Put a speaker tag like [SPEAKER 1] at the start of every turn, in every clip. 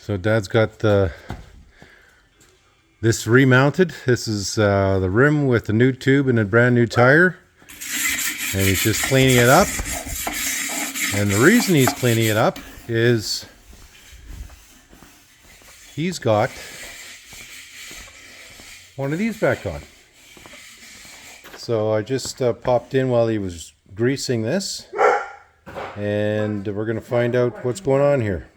[SPEAKER 1] So Dad's got this remounted. This is the rim with the new tube and a brand new tire. And he's just cleaning it up. And the reason he's cleaning it up is he's got one of these back on. So I just popped in while he was greasing this. And we're going to find out what's going on here.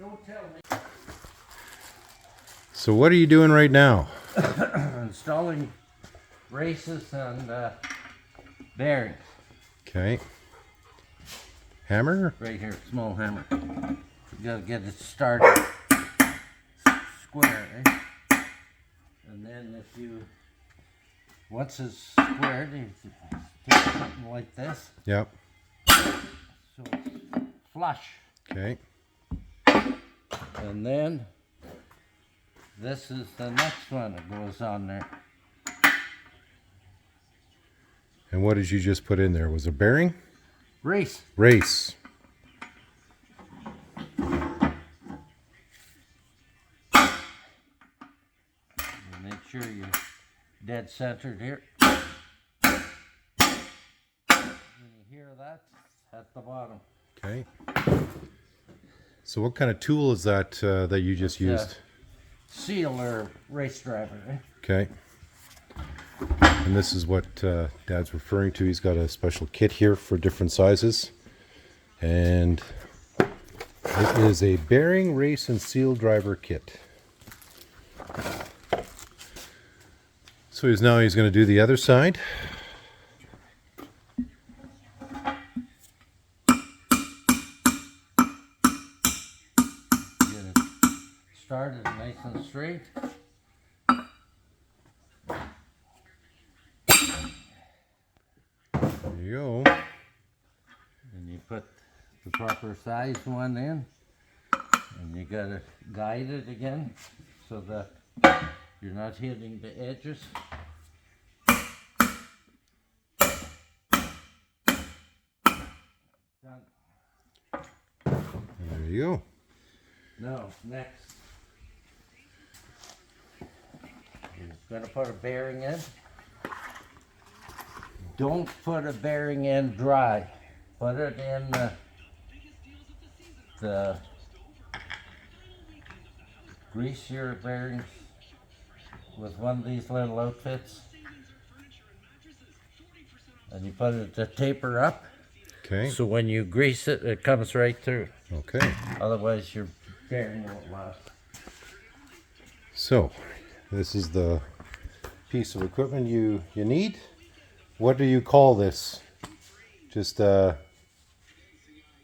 [SPEAKER 1] So what are you doing right now?
[SPEAKER 2] Installing races and bearings.
[SPEAKER 1] Okay. Hammer?
[SPEAKER 2] Right here, small hammer. You gotta get it started square, eh? And then if you, once it's squared, you take something like this.
[SPEAKER 1] Yep.
[SPEAKER 2] So it's flush.
[SPEAKER 1] Okay.
[SPEAKER 2] And then this is the next one that goes on there.
[SPEAKER 1] And what did you just put in there? Was it a bearing?
[SPEAKER 2] Race.
[SPEAKER 1] Race.
[SPEAKER 2] Make sure you're dead centered here. When you hear that, it's at the bottom.
[SPEAKER 1] Okay. So what kind of tool is that that you just used?
[SPEAKER 2] Seal or race driver, eh?
[SPEAKER 1] Okay. And this is what Dad's referring to. He's got a special kit here for different sizes. And it is a bearing, race, and seal driver kit. So he's going to do the other side.
[SPEAKER 2] Get it started nice and straight.
[SPEAKER 1] There you go.
[SPEAKER 2] And you put the proper size one in. And you gotta guide it again so that you're not hitting the edges. Done.
[SPEAKER 1] There you go.
[SPEAKER 2] Now, next, you're gonna put a bearing in. Don't put a bearing in dry. Put it in the grease your bearings with one of these little outfits. And you put it to taper up.
[SPEAKER 1] Okay.
[SPEAKER 2] So when you grease it, it comes right through.
[SPEAKER 1] Okay.
[SPEAKER 2] Otherwise your bearing won't last.
[SPEAKER 1] So this is the piece of equipment you need. What do you call this? Just a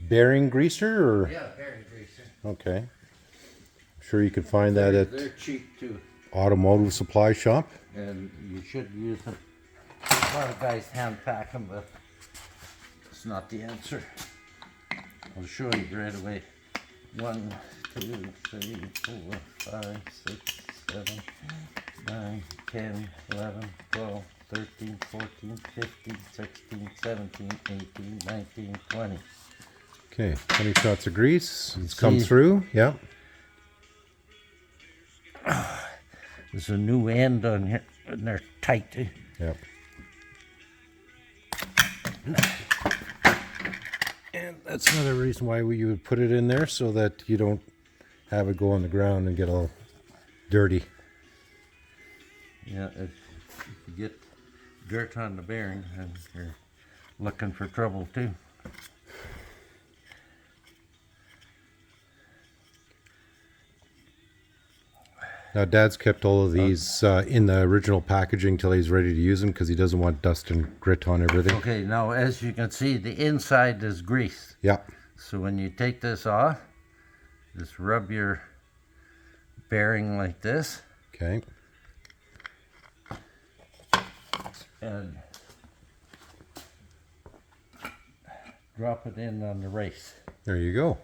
[SPEAKER 1] bearing greaser, or?
[SPEAKER 2] Yeah, bearing greaser.
[SPEAKER 1] Okay. I'm sure you can find that at
[SPEAKER 2] They're cheap too.
[SPEAKER 1] automotive supply shop.
[SPEAKER 2] And you should use them. A lot of guys hand pack them, but it's not the answer. I'll show you right away. 1, 2, 3, 4, 5, 6, 7, 9, 10, 11, 12, 13, 14, 15, 16, 17, 18, 19, 20.
[SPEAKER 1] Okay, 20 shots of grease. It's come through. Yep.
[SPEAKER 2] There's a new end on here, and they're tight. Eh?
[SPEAKER 1] Yep. And that's another reason why you would put it in there, so that you don't have it go on the ground and get all dirty.
[SPEAKER 2] Yeah, if you get dirt on the bearing, then you're looking for trouble too.
[SPEAKER 1] Now Dad's kept all of these in the original packaging till he's ready to use them, because he doesn't want dust and grit on everything.
[SPEAKER 2] Okay, now as you can see, the inside is greased.
[SPEAKER 1] Yep.
[SPEAKER 2] So when you take this off, just rub your bearing like this.
[SPEAKER 1] Okay.
[SPEAKER 2] And drop it in on the race.
[SPEAKER 1] There you go.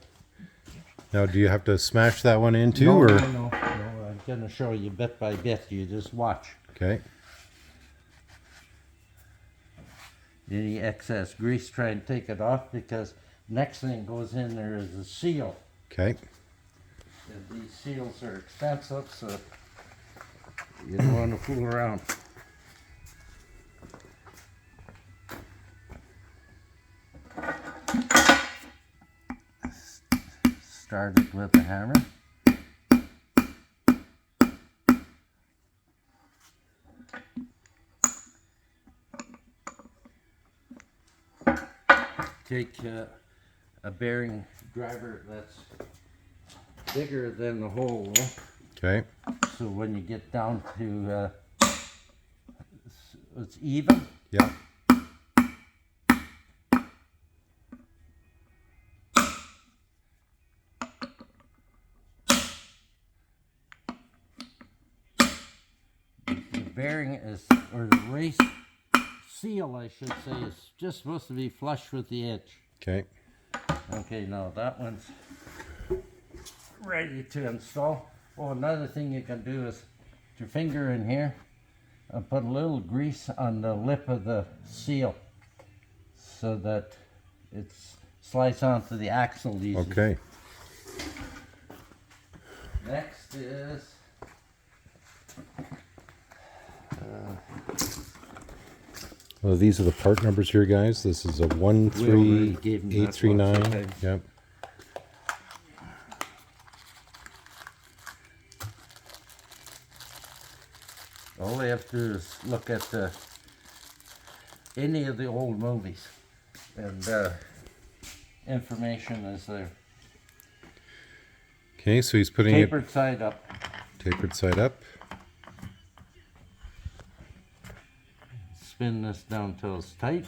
[SPEAKER 1] Now, do you have to smash that one in too?
[SPEAKER 2] No,
[SPEAKER 1] or?
[SPEAKER 2] no. I'm going to show you bit by bit. You just watch.
[SPEAKER 1] Okay.
[SPEAKER 2] Any excess grease, try and take it off, because next thing goes in there is a seal.
[SPEAKER 1] Okay.
[SPEAKER 2] And these seals are expensive, so you don't want to fool around. Start it with a hammer. Take a bearing driver that's bigger than the hole,
[SPEAKER 1] Okay.
[SPEAKER 2] so when you get down to it's even.
[SPEAKER 1] Yeah.
[SPEAKER 2] The bearing is, or the race seal, I should say, is just supposed to be flush with the edge.
[SPEAKER 1] Okay.
[SPEAKER 2] Okay, now that one's ready to install. Oh, another thing you can do is put your finger in here and put a little grease on the lip of the seal so that it slides onto the axle easy.
[SPEAKER 1] Okay.
[SPEAKER 2] Next is
[SPEAKER 1] Well, these are the part numbers here, guys. This is a
[SPEAKER 2] already gave them that once,
[SPEAKER 1] 13839.
[SPEAKER 2] okay.
[SPEAKER 1] Yep.
[SPEAKER 2] all they have to do is look at any of the old movies, and information is there.
[SPEAKER 1] Okay, so he's putting
[SPEAKER 2] Tapered side up.
[SPEAKER 1] it tapered side up.
[SPEAKER 2] Spin this down till it's tight.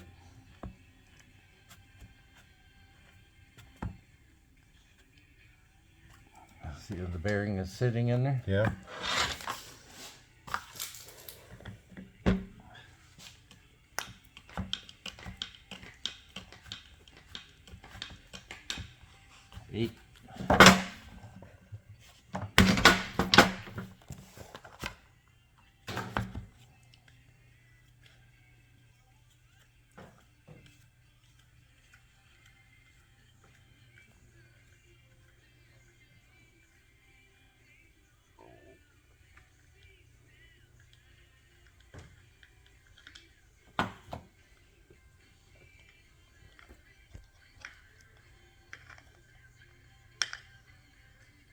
[SPEAKER 2] See if the bearing is sitting in there.
[SPEAKER 1] Yeah.
[SPEAKER 2] Eight.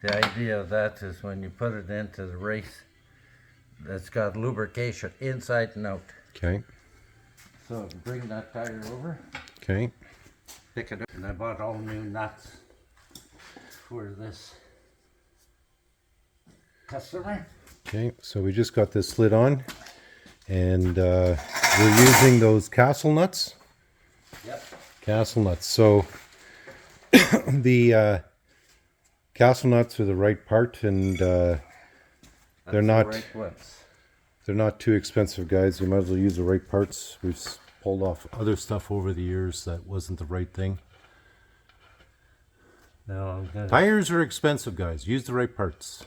[SPEAKER 2] The idea of that is when you put it into the race, that's got lubrication inside and out.
[SPEAKER 1] Okay.
[SPEAKER 2] So bring that tire over,
[SPEAKER 1] Okay.
[SPEAKER 2] pick it up, and I bought all new nuts for this customer.
[SPEAKER 1] Okay. So we just got this slid on, and we're using those castle nuts.
[SPEAKER 2] Yep.
[SPEAKER 1] Castle nuts. So the castle nuts are the right part, and
[SPEAKER 2] That's
[SPEAKER 1] not-
[SPEAKER 2] the right ones.
[SPEAKER 1] they're not too expensive, guys. You might as well use the right parts. We've pulled off other stuff over the years that wasn't the right thing.
[SPEAKER 2] Now I'm gonna
[SPEAKER 1] Tires are expensive, guys. Use the right parts.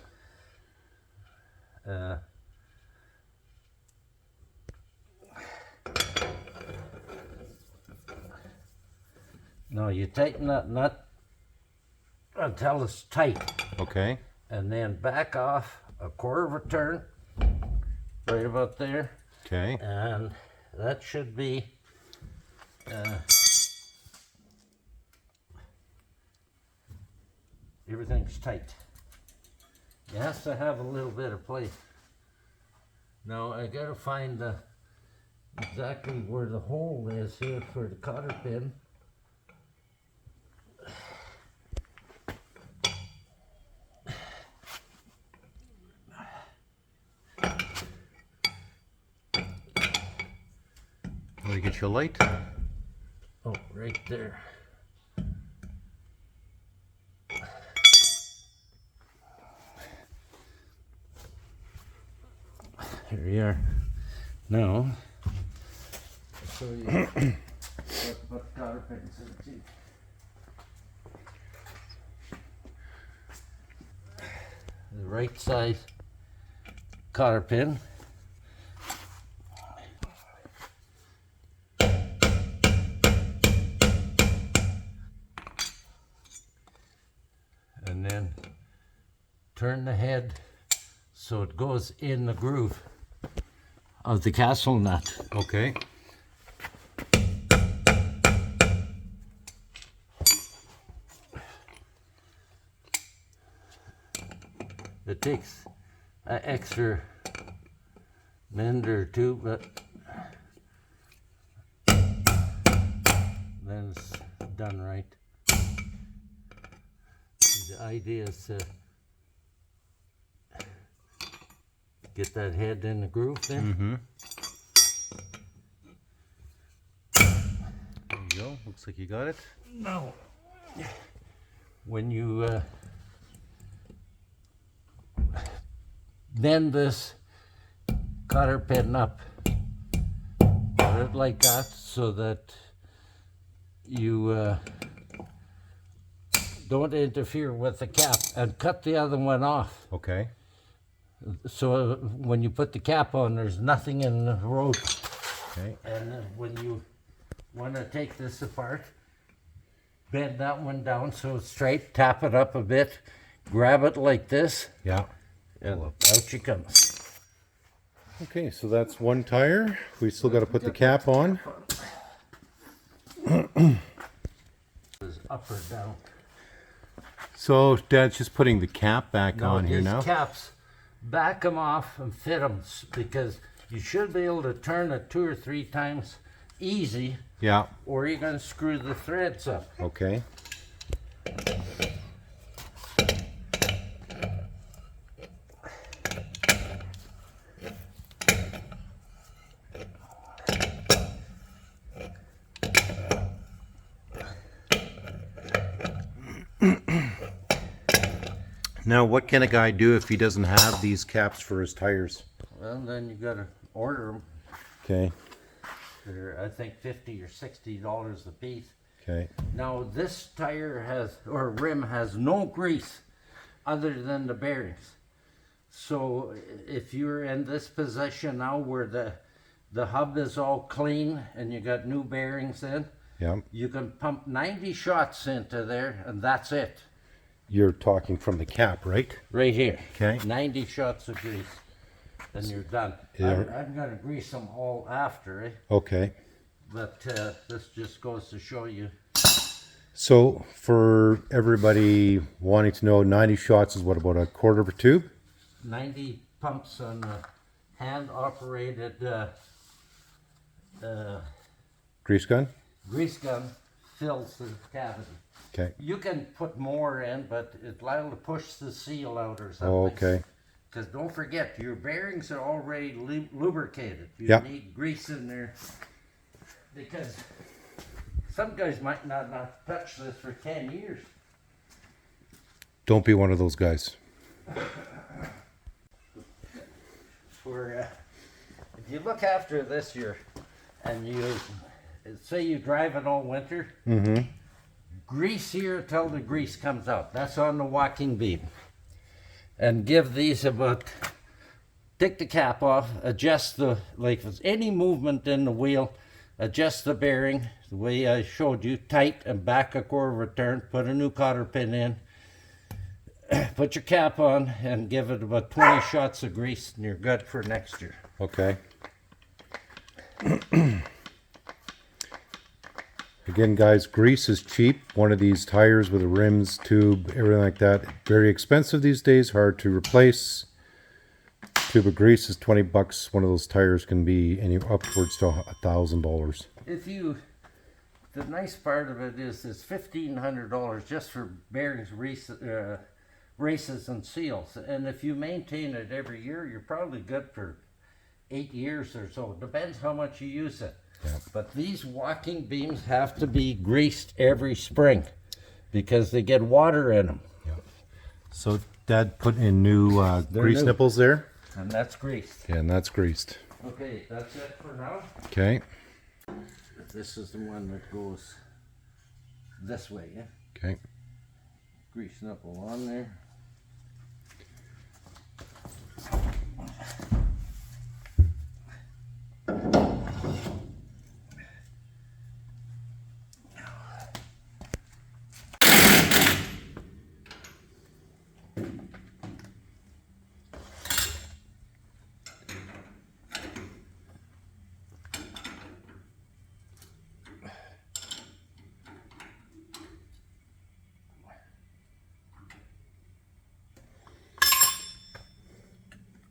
[SPEAKER 2] no, you tighten that nut until it's tight,
[SPEAKER 1] Okay.
[SPEAKER 2] and then back off a quarter of a turn, right about there,
[SPEAKER 1] Okay.
[SPEAKER 2] and that should be everything's tight. You have to have a little bit of play. Now I gotta find exactly where the hole is here for the cotter pin.
[SPEAKER 1] Want to get you a light?
[SPEAKER 2] Oh, right there. Here we are. Now, I'll show you what cotter pins into. The right side cotter pin. And then turn the head so it goes in the groove of the castle nut.
[SPEAKER 1] Okay.
[SPEAKER 2] It takes an extra minute or two, but then it's done right. The idea is to get that head in the groove there.
[SPEAKER 1] Mm-hmm. There you go. Looks like you got it.
[SPEAKER 2] Now, when you bend this cotter pin up, put it like that so that you don't interfere with the cap, and cut the other one off.
[SPEAKER 1] Okay.
[SPEAKER 2] So when you put the cap on, there's nothing in the road.
[SPEAKER 1] Okay.
[SPEAKER 2] And then when you want to take this apart, bend that one down so it's straight, tap it up a bit, grab it like this,
[SPEAKER 1] Yeah.
[SPEAKER 2] and out she comes.
[SPEAKER 1] Okay, so that's one tire. We still got to put the cap on.
[SPEAKER 2] Is up or down.
[SPEAKER 1] So Dad's just putting the cap back on here
[SPEAKER 2] these
[SPEAKER 1] now.
[SPEAKER 2] caps, back them off and fit them, because you should be able to turn it 2 or 3 times easy,
[SPEAKER 1] Yeah.
[SPEAKER 2] or you're going to screw the threads up.
[SPEAKER 1] Okay. Now, what can a guy do if he doesn't have these caps for his tires?
[SPEAKER 2] Well, then you got to order them.
[SPEAKER 1] Okay.
[SPEAKER 2] They're, I think, $50 or $60 a piece.
[SPEAKER 1] Okay.
[SPEAKER 2] Now this tire has, or rim has no grease other than the bearings. So if you're in this position now where the hub is all clean and you got new bearings in,
[SPEAKER 1] Yeah.
[SPEAKER 2] you can pump 90 shots into there and that's it.
[SPEAKER 1] You're talking from the cap, right?
[SPEAKER 2] Right here.
[SPEAKER 1] Okay.
[SPEAKER 2] 90 shots of grease. Then you're done.
[SPEAKER 1] Yeah.
[SPEAKER 2] I'm going to grease them all after, eh?
[SPEAKER 1] Okay.
[SPEAKER 2] But this just goes to show you.
[SPEAKER 1] So for everybody wanting to know, 90 shots is what, about a quarter of a tube?
[SPEAKER 2] 90 pumps on a hand-operated
[SPEAKER 1] Grease gun?
[SPEAKER 2] grease gun fills the cavity.
[SPEAKER 1] Okay.
[SPEAKER 2] You can put more in, but it's liable to push the seal out or something.
[SPEAKER 1] Oh, okay.
[SPEAKER 2] Because don't forget, your bearings are already lubricated. You
[SPEAKER 1] Yep.
[SPEAKER 2] need grease in there. Because some guys might not touch this for 10 years.
[SPEAKER 1] Don't be one of those guys.
[SPEAKER 2] For if you look after this year, and you say you drive it all winter,
[SPEAKER 1] Mm-hmm.
[SPEAKER 2] grease here till the grease comes out. That's on the walking beam. And give these about, take the cap off, adjust the, like if there's any movement in the wheel, adjust the bearing the way I showed you, tight and back a quarter of a turn, put a new cotter pin in, put your cap on and give it about 20 shots of grease and you're good for next year.
[SPEAKER 1] Okay. Again, guys, grease is cheap. One of these tires with a rims, tube, everything like that, very expensive these days, hard to replace. Tube of grease is 20 bucks. One of those tires can be any upwards to $1,000.
[SPEAKER 2] If you, the nice part of it is it's $1,500 just for bearings, races and seals. And if you maintain it every year, you're probably good for 8 years or so. Depends how much you use it.
[SPEAKER 1] Yeah.
[SPEAKER 2] But these walking beams have to be greased every spring because they get water in them.
[SPEAKER 1] Yeah. So Dad put in new grease
[SPEAKER 2] new.
[SPEAKER 1] nipples there.
[SPEAKER 2] And that's greased.
[SPEAKER 1] Yeah, and that's greased.
[SPEAKER 2] Okay, that's it for now.
[SPEAKER 1] Okay.
[SPEAKER 2] This is the one that goes this way, yeah?
[SPEAKER 1] Okay.
[SPEAKER 2] Grease nipple on there.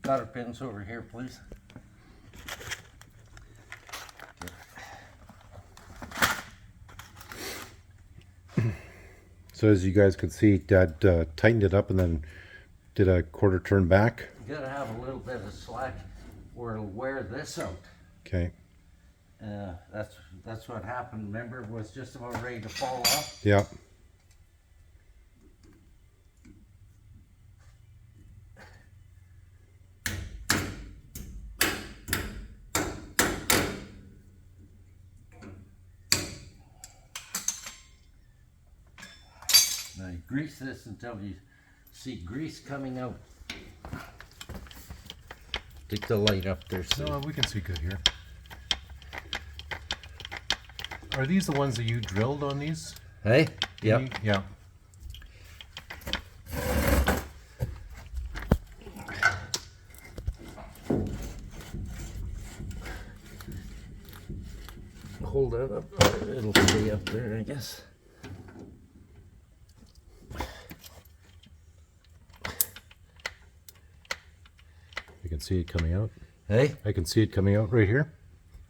[SPEAKER 2] Cotter pins over here, please.
[SPEAKER 1] So as you guys can see, Dad tightened it up and then did a quarter turn back.
[SPEAKER 2] You gotta have a little bit of slack or it'll wear this out.
[SPEAKER 1] Okay.
[SPEAKER 2] That's what happened. Remember, it was just about ready to fall off.
[SPEAKER 1] Yeah.
[SPEAKER 2] Now you grease this until you see grease coming out. Take the light up there. So
[SPEAKER 1] No, we can see good here. Are these the ones that you drilled on these?
[SPEAKER 2] hey, yep.
[SPEAKER 1] Yeah.
[SPEAKER 2] Hold it up. It'll stay up there, I guess.
[SPEAKER 1] You can see it coming out.
[SPEAKER 2] Hey,
[SPEAKER 1] I can see it coming out right here.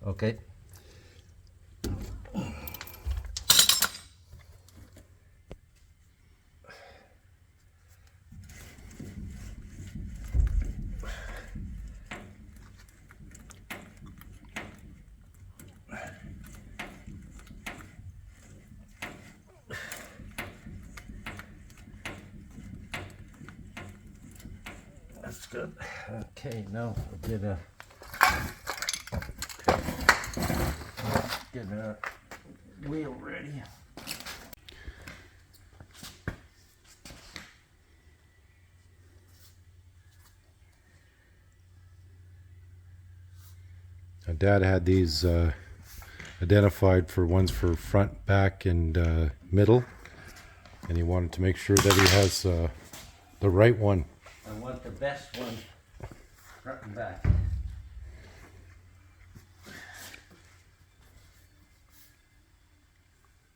[SPEAKER 2] okay. That's good. Okay, now we'll get a wheel ready.
[SPEAKER 1] Now, Dad had these identified for ones for front, back, and middle, and he wanted to make sure that he has the right one.
[SPEAKER 2] I want the best one front and back.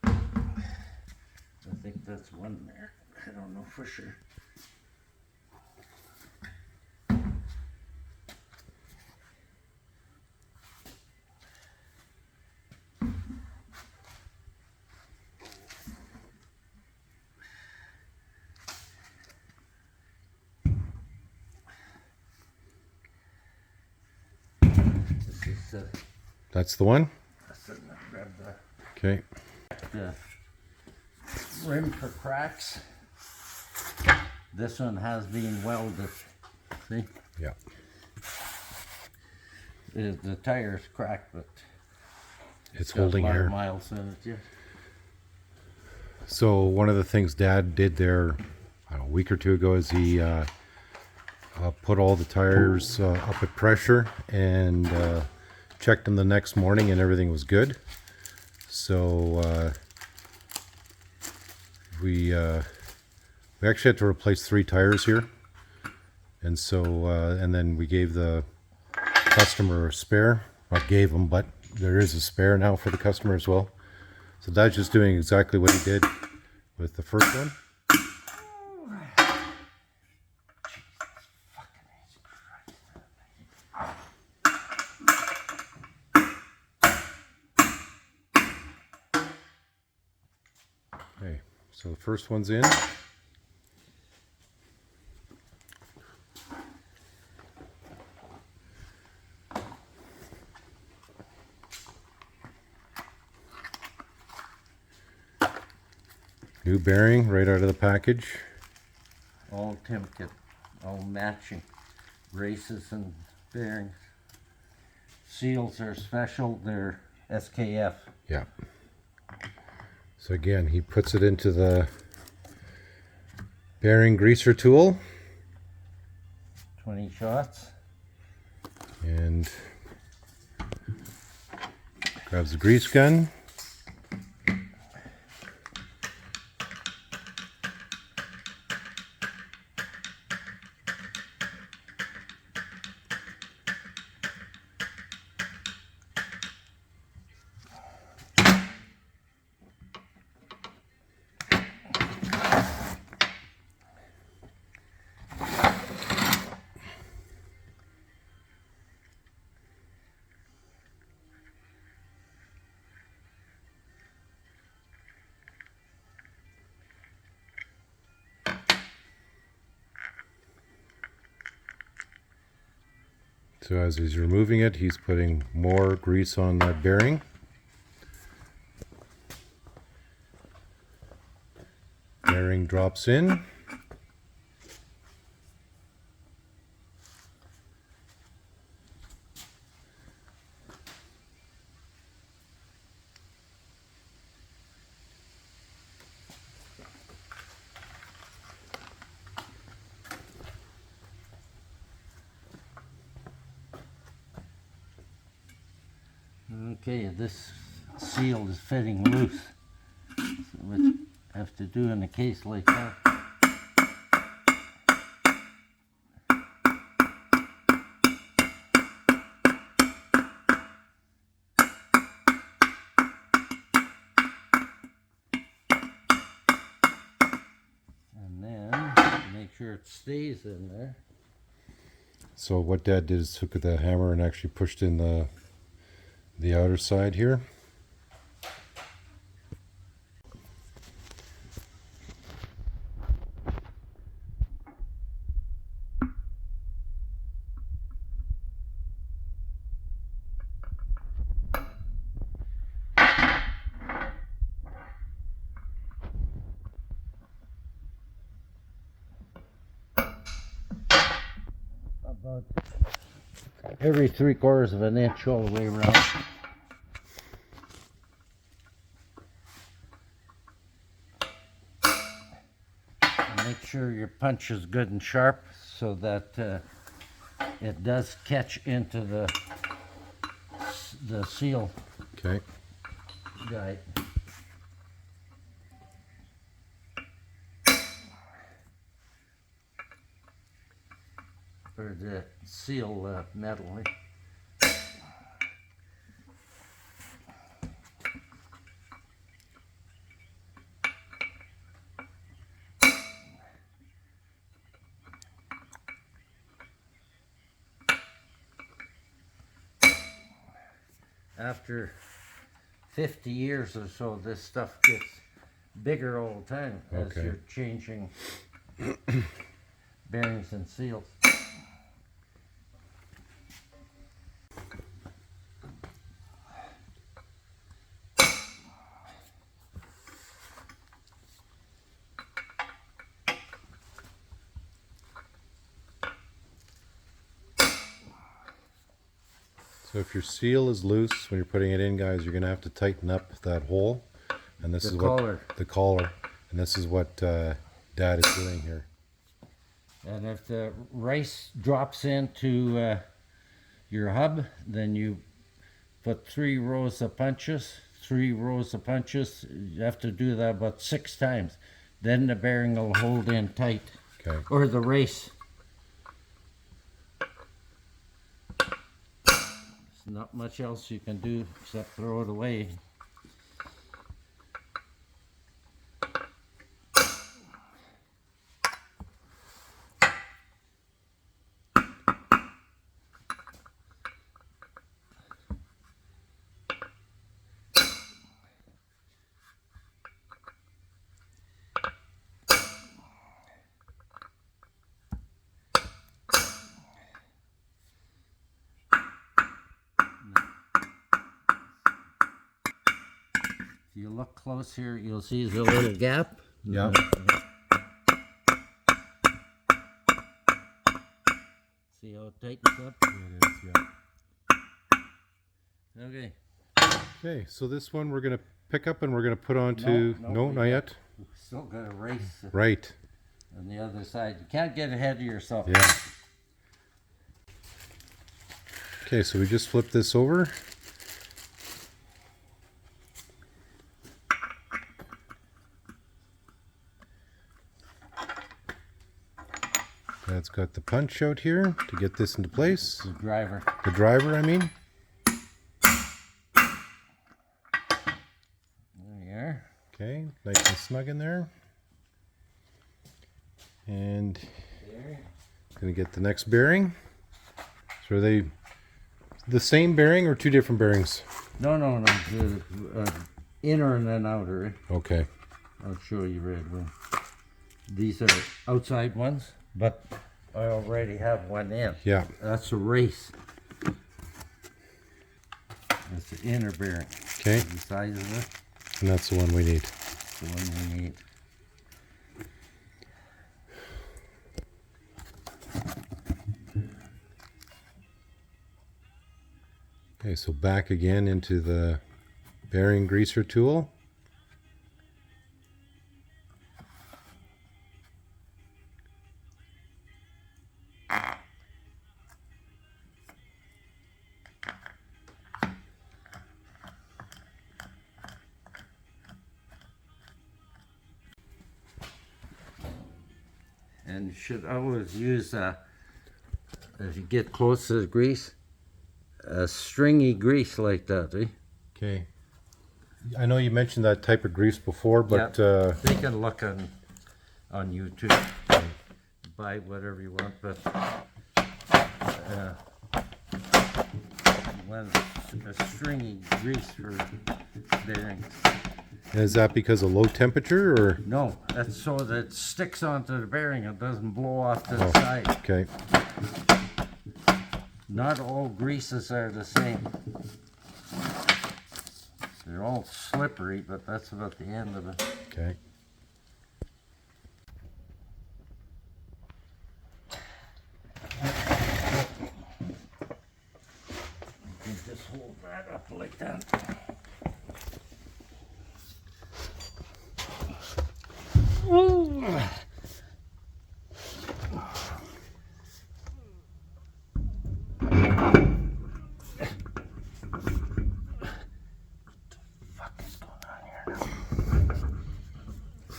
[SPEAKER 2] I think that's one there. I don't know for sure. This is
[SPEAKER 1] That's the one?
[SPEAKER 2] grab
[SPEAKER 1] Okay.
[SPEAKER 2] the rim for cracks. This one has been welded. See?
[SPEAKER 1] Yeah.
[SPEAKER 2] The tire's cracked, but
[SPEAKER 1] It's
[SPEAKER 2] got a
[SPEAKER 1] holding
[SPEAKER 2] lot of
[SPEAKER 1] air.
[SPEAKER 2] miles in it, yeah.
[SPEAKER 1] So one of the things Dad did there a week or two ago is he put all the tires up at pressure and checked them the next morning, and everything was good. So we actually had to replace 3 tires here, and so and then we gave the customer a spare. Not gave him, but there is a spare now for the customer as well. So Dad's just doing exactly what he did with the first one. Okay, so the first one's in. New bearing right out of the package.
[SPEAKER 2] All Timken, all matching races and bearings. Seals are special, they're SKF.
[SPEAKER 1] Yeah. So again, he puts it into the bearing greaser tool
[SPEAKER 2] 20 shots.
[SPEAKER 1] and grabs the grease gun. So as he's removing it, he's putting more grease on that bearing. Bearing drops in.
[SPEAKER 2] Okay, this seal is fitting loose. So what you have to do in a case like that. And then make sure it stays in there.
[SPEAKER 1] So what Dad did is took the hammer and actually pushed in the outer side here.
[SPEAKER 2] About every 3/4 of an inch all the way around. And make sure your punch is good and sharp so that it does catch into the seal
[SPEAKER 1] Okay.
[SPEAKER 2] guide. Or the seal metal. After 50 years or so, this stuff gets bigger all the time as
[SPEAKER 1] Okay.
[SPEAKER 2] you're changing bearings and seals.
[SPEAKER 1] So if your seal is loose when you're putting it in, guys, you're going to have to tighten up that hole. And this
[SPEAKER 2] The
[SPEAKER 1] is
[SPEAKER 2] collar.
[SPEAKER 1] what the collar. And this is what Dad is doing here.
[SPEAKER 2] And if the rice drops into your hub, then you put 3 rows of punches. 3 rows of punches. You have to do that about 6 times. Then the bearing will hold in tight.
[SPEAKER 1] Okay.
[SPEAKER 2] Or the race. There's not much else you can do except throw it away. If you look close here, you'll see the little gap.
[SPEAKER 1] Yeah.
[SPEAKER 2] See how it tightens up?
[SPEAKER 1] It is, yeah.
[SPEAKER 2] Okay.
[SPEAKER 1] Okay, so this one we're going to pick up and we're going to put on to... No, not yet.
[SPEAKER 2] We've still got a race
[SPEAKER 1] Right.
[SPEAKER 2] on the other side. You can't get ahead of yourself.
[SPEAKER 1] Yeah. Okay, so we just flip this over. Dad's got the punch out here to get this into place.
[SPEAKER 2] The driver.
[SPEAKER 1] The driver, I mean.
[SPEAKER 2] There you are.
[SPEAKER 1] Okay, nice and snug in there. And
[SPEAKER 2] There.
[SPEAKER 1] gonna get the next bearing. So are they the same bearing or two different bearings?
[SPEAKER 2] No. The inner and then outer.
[SPEAKER 1] Okay.
[SPEAKER 2] I'll show you right away. These are outside ones, but I already have one in.
[SPEAKER 1] Yeah.
[SPEAKER 2] That's a race. the inner bearing.
[SPEAKER 1] Okay,
[SPEAKER 2] The size of it,
[SPEAKER 1] and that's the one we need.
[SPEAKER 2] the one we need.
[SPEAKER 1] Okay, so back again into the bearing greaser tool.
[SPEAKER 2] And you should always use, as you get close to the grease, a stringy grease like that, eh?
[SPEAKER 1] Okay. I know you mentioned that type of grease before, but
[SPEAKER 2] Take a look on YouTube. Buy whatever you want, but when a stringy grease for bearings.
[SPEAKER 1] is that because of low temperature or?
[SPEAKER 2] No, that's so that it sticks onto the bearing. It doesn't blow off to the side.
[SPEAKER 1] Okay.
[SPEAKER 2] Not all greases are the same. They're all slippery, but that's about the end of it.
[SPEAKER 1] Okay.
[SPEAKER 2] You just hold that up like that.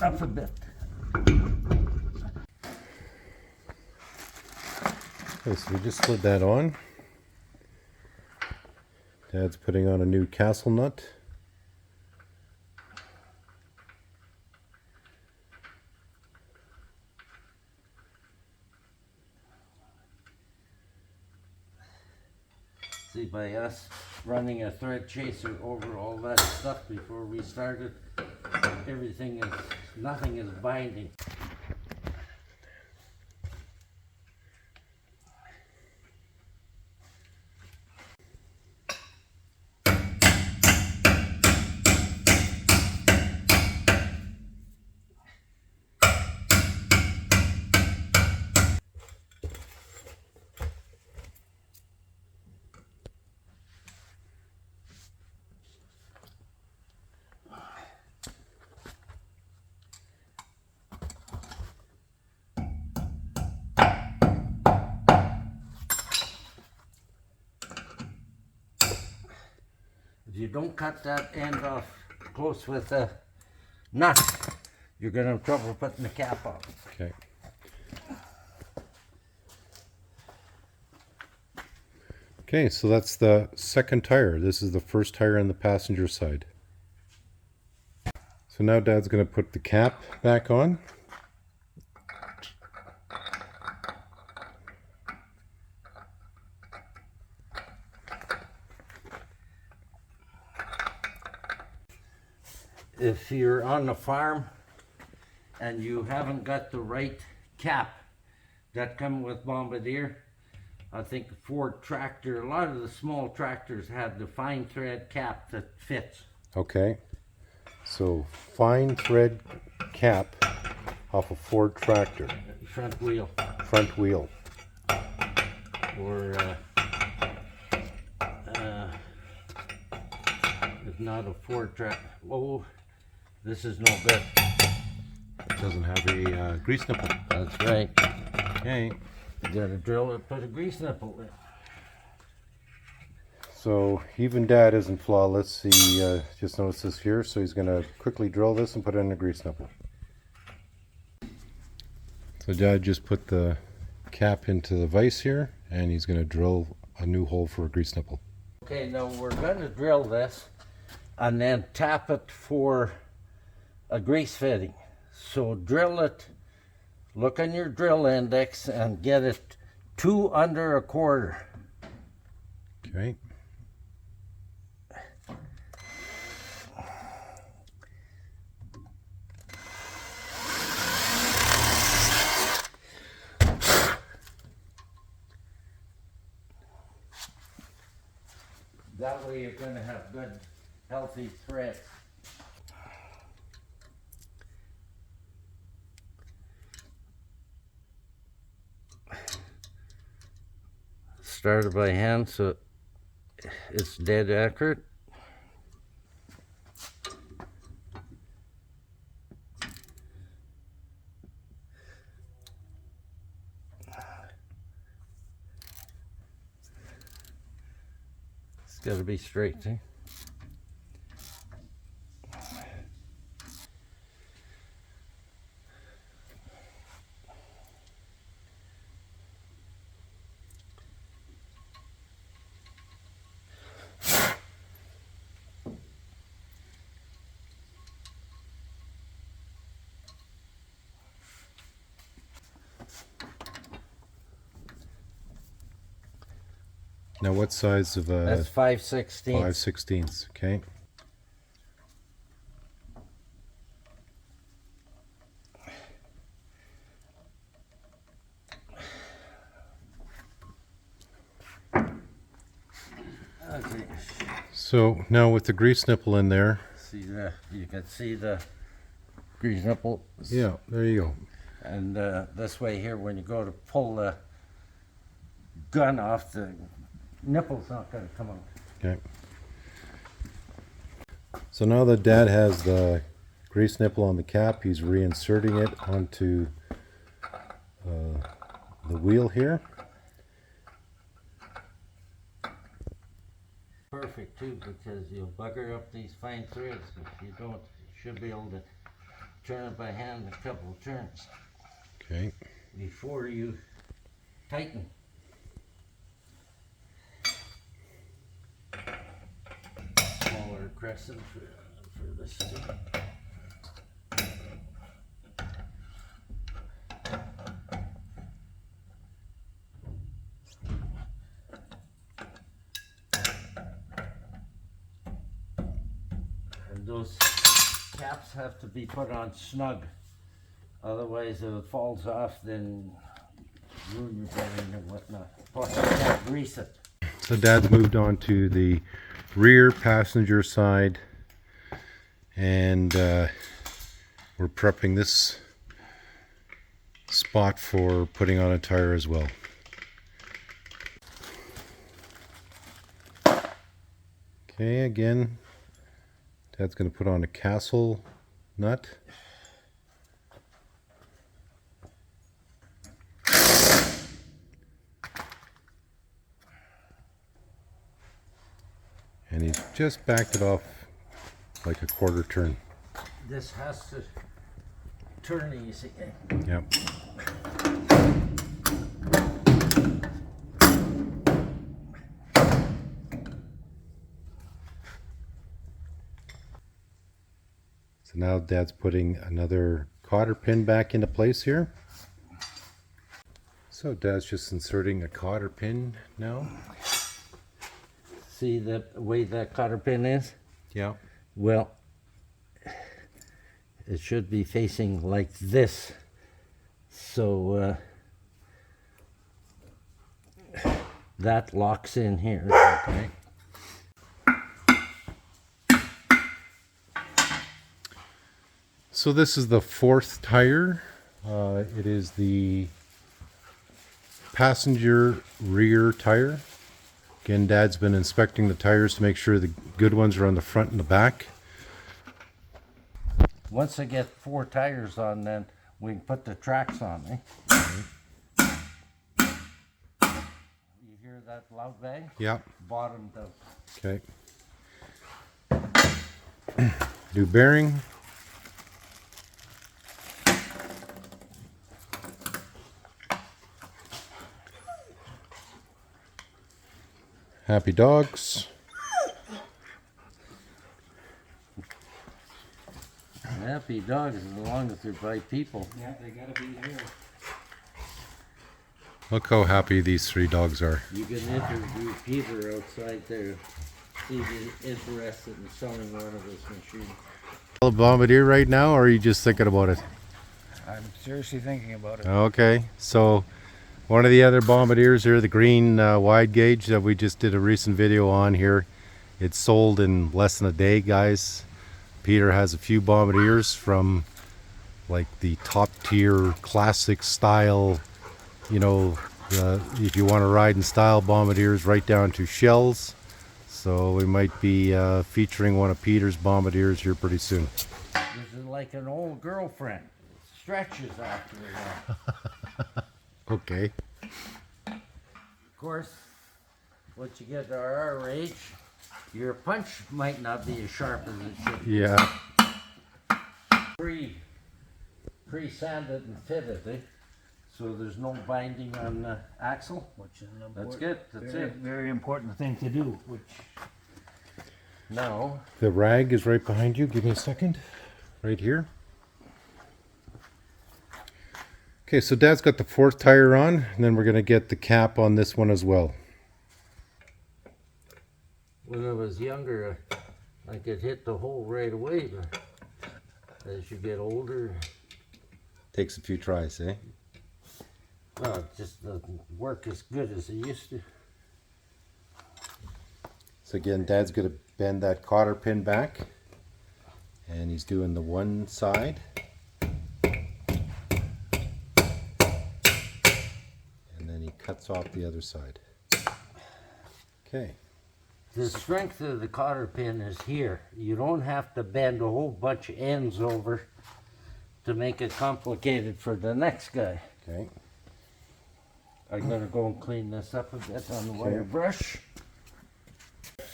[SPEAKER 2] Up a bit.
[SPEAKER 1] Okay, so we just slid that on. Dad's putting on a new castle nut.
[SPEAKER 2] See, by us running a thread chaser over all that stuff before we started, nothing is binding. If you don't cut that end off close with the nut, you're going to have trouble putting the cap on.
[SPEAKER 1] Okay. Okay, so that's the second tire. This is the first tire on the passenger side. So now Dad's going to put the cap back on.
[SPEAKER 2] If you're on the farm and you haven't got the right cap that come with Bombardier, I think the Ford tractor, a lot of the small tractors have the fine thread cap that fits.
[SPEAKER 1] Okay. So fine thread cap off a Ford tractor.
[SPEAKER 2] Front wheel.
[SPEAKER 1] Front wheel.
[SPEAKER 2] Or if not a Ford tractor. Whoa, this is no good.
[SPEAKER 1] It doesn't have a grease nipple.
[SPEAKER 2] That's right.
[SPEAKER 1] Okay.
[SPEAKER 2] You gotta drill it, put a grease nipple in.
[SPEAKER 1] So even Dad isn't flawless. He just noticed this here, so he's going to quickly drill this and put it in a grease nipple. So Dad just put the cap into the vise here, and he's going to drill a new hole for a grease nipple.
[SPEAKER 2] Okay, now we're gonna drill this and then tap it for a grease fitting. So drill it, look on your drill index and get it 2 under a quarter.
[SPEAKER 1] Okay.
[SPEAKER 2] That way you're going to have good, healthy threads. Started by hand, so it's dead accurate. It's got to be straight, see?
[SPEAKER 1] Now what size of
[SPEAKER 2] That's 5/16.
[SPEAKER 1] 5/16? Okay.
[SPEAKER 2] Okay.
[SPEAKER 1] So now with the grease nipple in there.
[SPEAKER 2] See that? You can see the grease nipple.
[SPEAKER 1] Yeah, there you go.
[SPEAKER 2] And this way here, when you go to pull the gun off, the nipple's not going to come out.
[SPEAKER 1] Okay. So now that Dad has the grease nipple on the cap, he's reinserting it onto the wheel here.
[SPEAKER 2] Perfect too, because you'll bugger up these fine threads. If you don't, you should be able to turn it by hand a couple of turns
[SPEAKER 1] Okay.
[SPEAKER 2] before you tighten. Smaller crescent for this too. And those caps have to be put on snug. Otherwise, if it falls off, then ruin your bearing and whatnot. Plus, you can't grease it.
[SPEAKER 1] So Dad's moved on to the rear passenger side, and we're prepping this spot for putting on a tire as well. Okay, again, Dad's going to put on a castle nut. And he's just backed it off like a quarter turn.
[SPEAKER 2] This has to turn easy.
[SPEAKER 1] Yep. So now Dad's putting another cotter pin back into place here. So Dad's just inserting a cotter pin now.
[SPEAKER 2] See the way that cotter pin is?
[SPEAKER 1] Yeah.
[SPEAKER 2] Well, it should be facing like this. So that locks in here.
[SPEAKER 1] Okay. So this is the fourth tire. It is the passenger rear tire. Again, Dad's been inspecting the tires to make sure the good ones are on the front and the back.
[SPEAKER 2] Once I get 4 tires on, then we can put the tracks on. You hear that loud bang?
[SPEAKER 1] Yeah.
[SPEAKER 2] Bottom does.
[SPEAKER 1] Okay. New bearing. Happy dogs.
[SPEAKER 2] Happy dogs as long as they're by people.
[SPEAKER 3] Yeah, they gotta be here.
[SPEAKER 1] Look how happy these 3 dogs are.
[SPEAKER 2] You can interview Peter outside there. See if he's interested in selling one of his machines.
[SPEAKER 1] A Bombardier right now, or are you just thinking about it?
[SPEAKER 3] I'm seriously thinking about it.
[SPEAKER 1] Okay, so one of the other Bombardiers here, the green wide gauge that we just did a recent video on here, It's sold in less than a day, guys. Peter has a few Bombardiers from like the top tier classic style, you know, if you want to ride in style Bombardiers, right down to shells. So we might be featuring one of Peter's Bombardiers here pretty soon.
[SPEAKER 2] This is like an old girlfriend. It stretches after a while.
[SPEAKER 1] Okay.
[SPEAKER 2] Of course, once you get to our age, your punch might not be as sharp as it should be.
[SPEAKER 1] Yeah.
[SPEAKER 2] Pre-sanded and fitted, eh? So there's no binding on the axle.
[SPEAKER 3] Which is an
[SPEAKER 2] That's
[SPEAKER 3] important,
[SPEAKER 2] good. That's
[SPEAKER 3] very,
[SPEAKER 2] it.
[SPEAKER 3] very important thing to do. Which
[SPEAKER 2] Now,
[SPEAKER 1] The rag is right behind you. Give me a second. Right here. Okay, so Dad's got the fourth tire on, and then we're going to get the cap on this one as well.
[SPEAKER 2] when I was younger, I could hit the hole right away, but as you get older,
[SPEAKER 1] Takes a few tries, eh?
[SPEAKER 2] well, it just doesn't work as good as it used to.
[SPEAKER 1] So again, Dad's going to bend that cotter pin back, and he's doing the one side. And then he cuts off the other side. Okay.
[SPEAKER 2] The strength of the cotter pin is here. You don't have to bend a whole bunch of ends over to make it complicated for the next guy.
[SPEAKER 1] Okay.
[SPEAKER 2] I'm gonna go and clean this up a bit on the wire brush.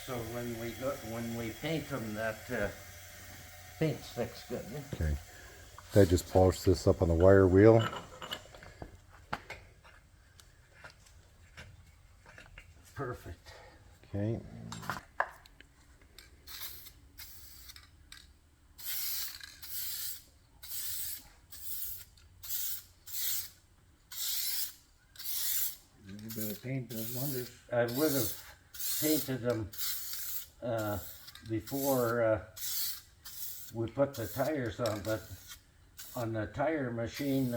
[SPEAKER 2] So when we paint them, that paint sticks good. Eh?
[SPEAKER 1] Okay. Dad just polished this up on the wire wheel.
[SPEAKER 2] Perfect.
[SPEAKER 1] Okay.
[SPEAKER 3] you better paint those wonders.
[SPEAKER 2] I would have painted them before we put the tires on, but on the tire machine,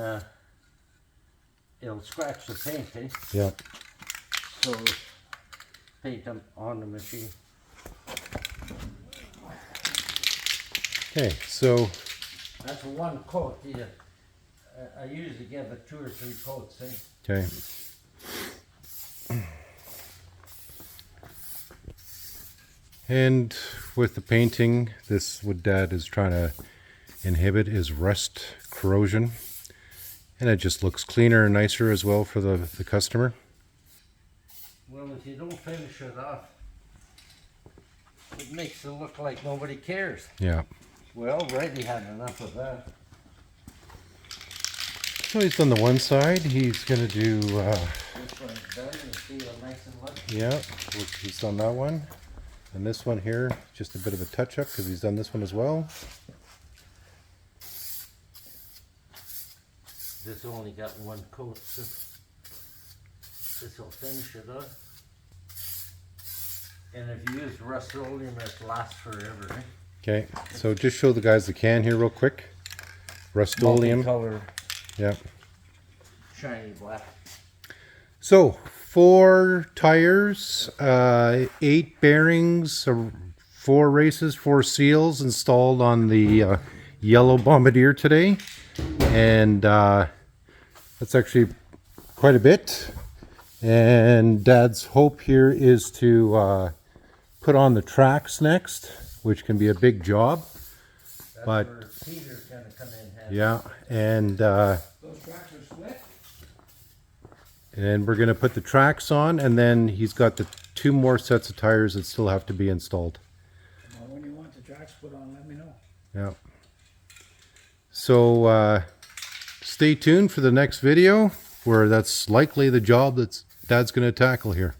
[SPEAKER 2] it'll scratch the paint, eh?
[SPEAKER 1] Yeah.
[SPEAKER 2] So paint them on the machine.
[SPEAKER 1] Okay, so
[SPEAKER 2] That's one coat. Yeah. I usually give it 2 or 3 coats, eh?
[SPEAKER 1] okay. And with the painting, this what Dad is trying to inhibit is rust corrosion. And it just looks cleaner and nicer as well for the customer.
[SPEAKER 2] Well, if you don't finish it off, it makes it look like nobody cares.
[SPEAKER 1] Yeah.
[SPEAKER 2] Well, Reddy had enough of that.
[SPEAKER 1] So he's done the one side. He's going to do,
[SPEAKER 2] This one's done. You see how nice and look?
[SPEAKER 1] yeah, he's done that one. And this one here, just a bit of a touch up because he's done this one as well.
[SPEAKER 2] This only got 1 coat, so this will finish it up. And if you use Rust-Oleum, it lasts forever. Eh?
[SPEAKER 1] Okay, so just show the guys the can here real quick. Rust-Oleum.
[SPEAKER 3] Color.
[SPEAKER 1] Yeah.
[SPEAKER 2] Shiny black.
[SPEAKER 1] So 4 tires, 8 bearings, 4 races, 4 seals installed on the Yellow Bombardier today, and that's actually quite a bit. And Dad's hope here is to put on the tracks next, which can be a big job.
[SPEAKER 2] That's
[SPEAKER 1] But-
[SPEAKER 2] where Peter's gonna come in handy.
[SPEAKER 1] Yeah, and
[SPEAKER 3] Those tracks are split.
[SPEAKER 1] we're gonna put the tracks on, and then he's got the 2 more sets of tires that still have to be installed.
[SPEAKER 3] Well, when you want the tracks put on, let me know.
[SPEAKER 1] Yeah. So stay tuned for the next video, where that's likely the job that Dad's gonna tackle here.